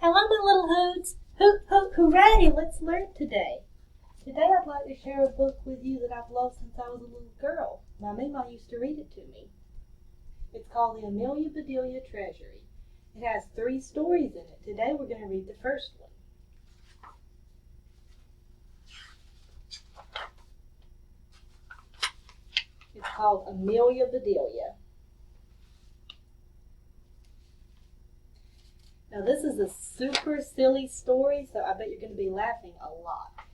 Hello, my little hoods. Hoot, hoot, hooray! Let's learn today. Today I'd like to share a book with you that I've loved since I was a little girl. My Mama used to read it to me. It's called the Amelia Bedelia Treasury. It has 3 stories in it. Today we're going to read the first one. It's called Amelia Bedelia. Now this is a super silly story, so I bet you're going to be laughing a lot.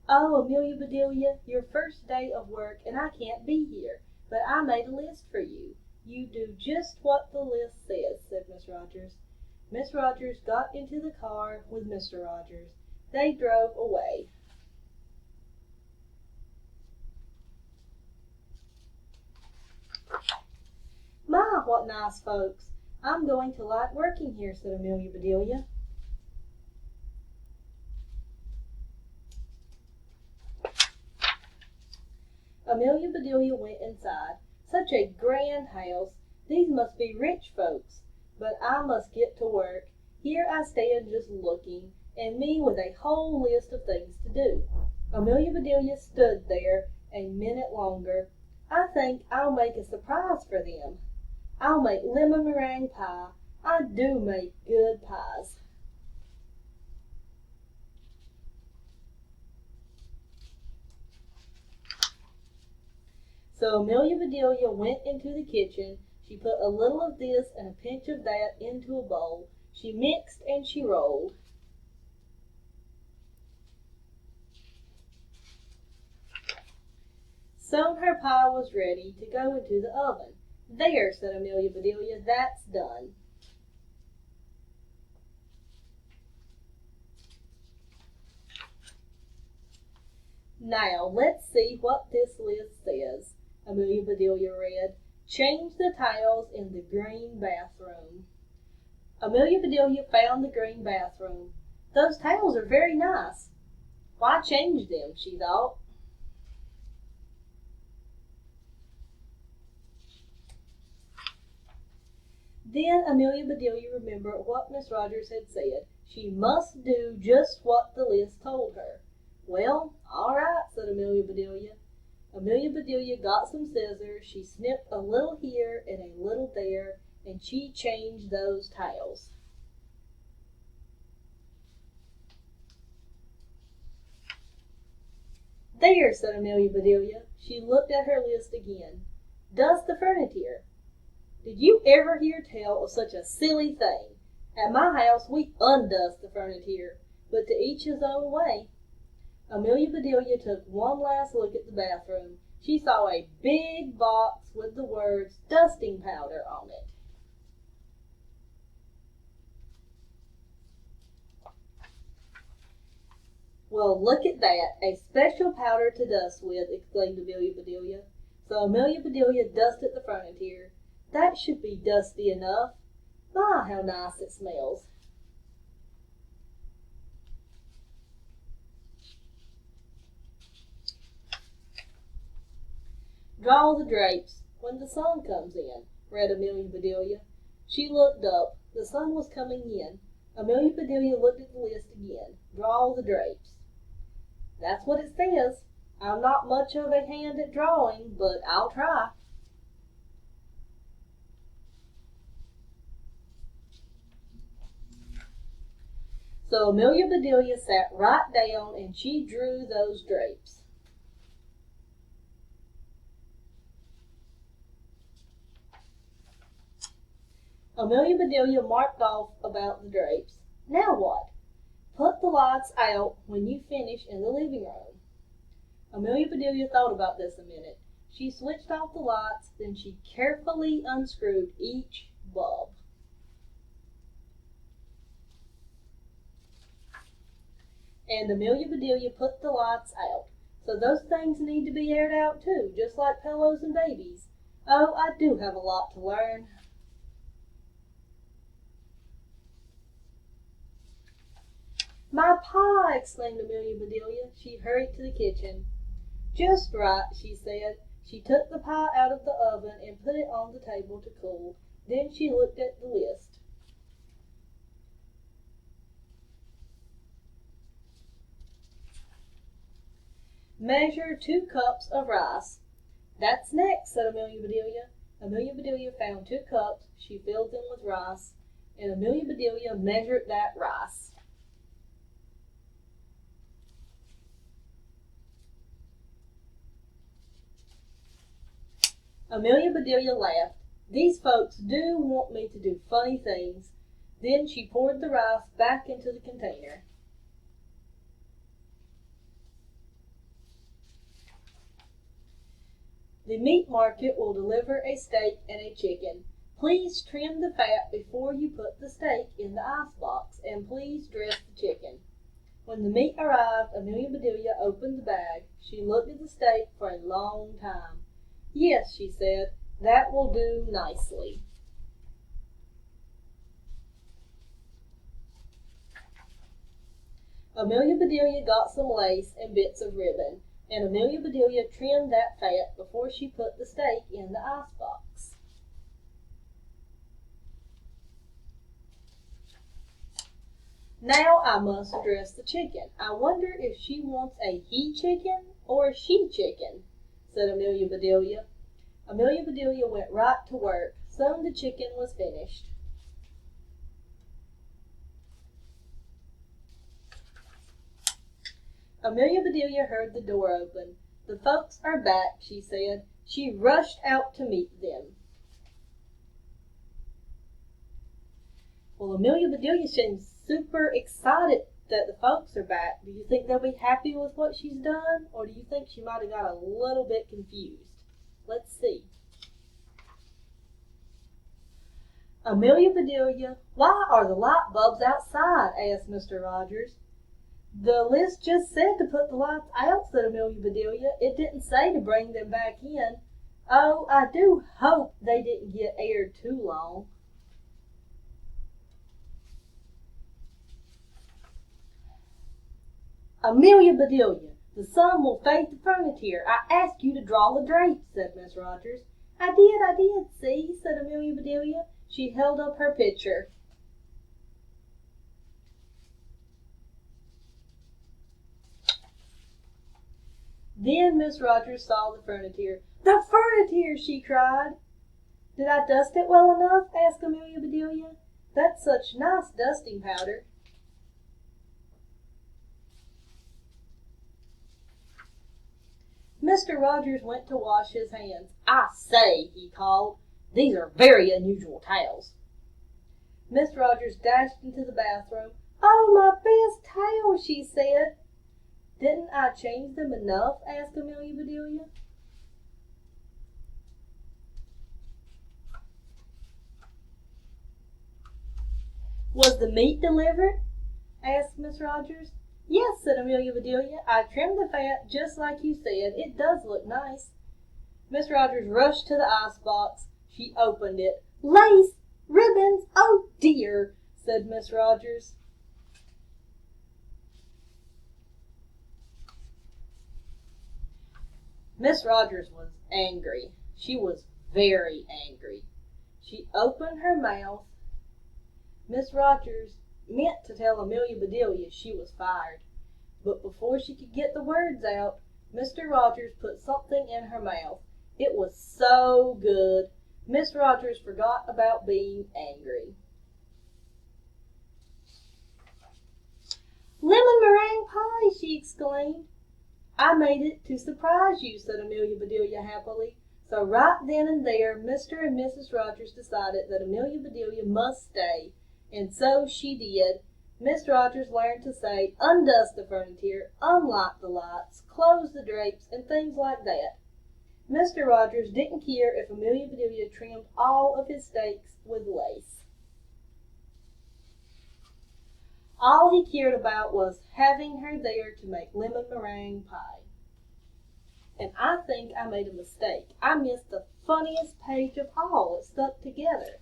Oh, Amelia Bedelia, your first day of work and I can't be here, but I made a list for you. You do just what the list says, said Miss Rogers. Miss Rogers got into the car with Mr. Rogers. They drove away. My, what nice folks. I'm going to like working here, said Amelia Bedelia. Amelia Bedelia went inside. Such a grand house. These must be rich folks. But I must get to work. Here I stand just looking, and me with a whole list of things to do. Amelia Bedelia stood there a minute longer. I think I'll make a surprise for them. I'll make lemon meringue pie. I do make good pies. So Amelia Bedelia went into the kitchen. She put a little of this and a pinch of that into a bowl. She mixed and she rolled. Soon her pie was ready to go into the oven. There, said Amelia Bedelia, that's done. Now, let's see what this list says. Amelia Bedelia read, change the tiles in the green bathroom. Amelia Bedelia found the green bathroom. Those tiles are very nice. Why change them, she thought. Then Amelia Bedelia remembered what Miss Rogers had said. She must do just what the list told her. Well, all right, said Amelia Bedelia. Amelia Bedelia got some scissors. She snipped a little here and a little there, and she changed those tiles. There, said Amelia Bedelia. She looked at her list again. Dust the furniture. Did you ever hear tell of such a silly thing? At my house we undust the furniture, but to each his own way. Amelia Bedelia took one last look at the bathroom. She saw a big box with the words dusting powder on it. Well, look at that, a special powder to dust with, exclaimed Amelia Bedelia. So Amelia Bedelia dusted the furniture. That should be dusty enough. My, how nice it smells. Draw the drapes when the sun comes in, read Amelia Bedelia. She looked up. The sun was coming in. Amelia Bedelia looked at the list again. Draw the drapes. That's what it says. I'm not much of a hand at drawing, but I'll try. So Amelia Bedelia sat right down and she drew those drapes. Amelia Bedelia marked off about the drapes. Now what? Put the lights out when you finish in the living room. Amelia Bedelia thought about this a minute. She switched off the lights, then she carefully unscrewed each bulb. And Amelia Bedelia put the lights out. So those things need to be aired out too, just like pillows and babies. Oh, I do have a lot to learn. My pie, exclaimed Amelia Bedelia. She hurried to the kitchen. Just right, she said. She took the pie out of the oven and put it on the table to cool. Then she looked at the list. Measure 2 cups of rice. That's next, said Amelia Bedelia. Amelia Bedelia found 2 cups. She filled them with rice, and Amelia Bedelia measured that rice. Amelia Bedelia laughed. These folks do want me to do funny things. Then she poured the rice back into the container. The meat market will deliver a steak and a chicken. Please trim the fat before you put the steak in the icebox, and please dress the chicken. When the meat arrived, Amelia Bedelia opened the bag. She looked at the steak for a long time. Yes, she said, that will do nicely. Amelia Bedelia got some lace and bits of ribbon, and Amelia Bedelia trimmed that fat before she put the steak in the icebox. Now I must dress the chicken. I wonder if she wants a he chicken or a she chicken, said Amelia Bedelia. Amelia Bedelia went right to work. Soon the chicken was finished. Amelia Bedelia heard the door open. The folks are back, she said. She rushed out to meet them. Well, Amelia Bedelia seems super excited that the folks are back. Do you think they'll be happy with what she's done, or do you think she might have got a little bit confused? Let's see. Amelia Bedelia, why are the light bulbs outside? Asked Mr. Rogers. The list just said to put the lights out, said Amelia Bedelia. It didn't say to bring them back in. Oh, I do hope they didn't get aired too long. Amelia Bedelia, the sun will fade the furniture. I asked you to draw the drapes, said Miss Rogers. I did, see, said Amelia Bedelia. She held up her picture. Then Miss Rogers saw the furniture. The furniture, she cried. Did I dust it well enough? Asked Amelia Bedelia. That's such nice dusting powder. Mr. Rogers went to wash his hands. I say, he called, these are very unusual towels. Miss Rogers dashed into the bathroom. Oh, my best towels, she said. Didn't I change them enough? Asked Amelia Bedelia. Was the meat delivered? Asked Miss Rogers. Yes, said Amelia Bedelia. I trimmed the fat just like you said. It does look nice. Miss Rogers rushed to the icebox. She opened it. Lace! Ribbons! Oh, dear, said Miss Rogers. Miss Rogers was angry. She was very angry. She opened her mouth. Miss Rogers meant to tell Amelia Bedelia she was fired. But before she could get the words out, Mr. Rogers put something in her mouth. It was so good. Miss Rogers forgot about being angry. Lemon meringue pie, she exclaimed. I made it to surprise you, said Amelia Bedelia happily. So right then and there, Mr. and Mrs. Rogers decided that Amelia Bedelia must stay. And so she did. Miss Rogers learned to say, undust the furniture, unlight the lights, close the drapes, and things like that. Mr. Rogers didn't care if Amelia Bedelia trimmed all of his steaks with lace. All he cared about was having her there to make lemon meringue pie. And I think I made a mistake. I missed the funniest page of all. It stuck together.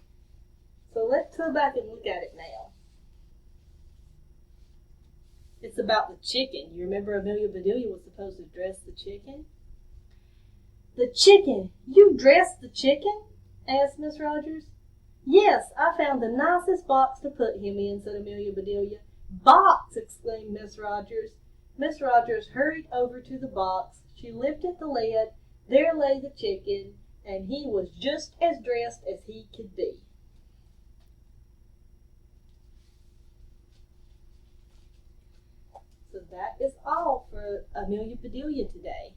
So let's go back and look at it now. It's about the chicken. You remember Amelia Bedelia was supposed to dress the chicken? The chicken! You dressed the chicken? Asked Miss Rogers. Yes, I found the nicest box to put him in, said Amelia Bedelia. Box! Exclaimed Miss Rogers. Miss Rogers hurried over to the box. She lifted the lid. There lay the chicken, and he was just as dressed as he could be. So that is all for Amelia Bedelia today.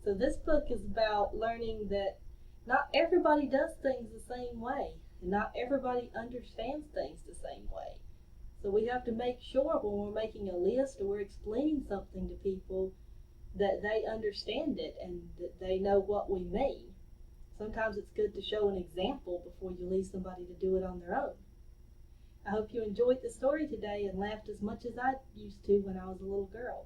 So this book is about learning that not everybody does things the same way, and not everybody understands things the same way. So we have to make sure when we're making a list or we're explaining something to people that they understand it and that they know what we mean. Sometimes it's good to show an example before you leave somebody to do it on their own. I hope you enjoyed the story today and laughed as much as I used to when I was a little girl.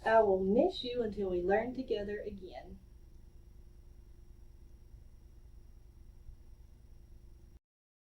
I will miss you until we learn together again.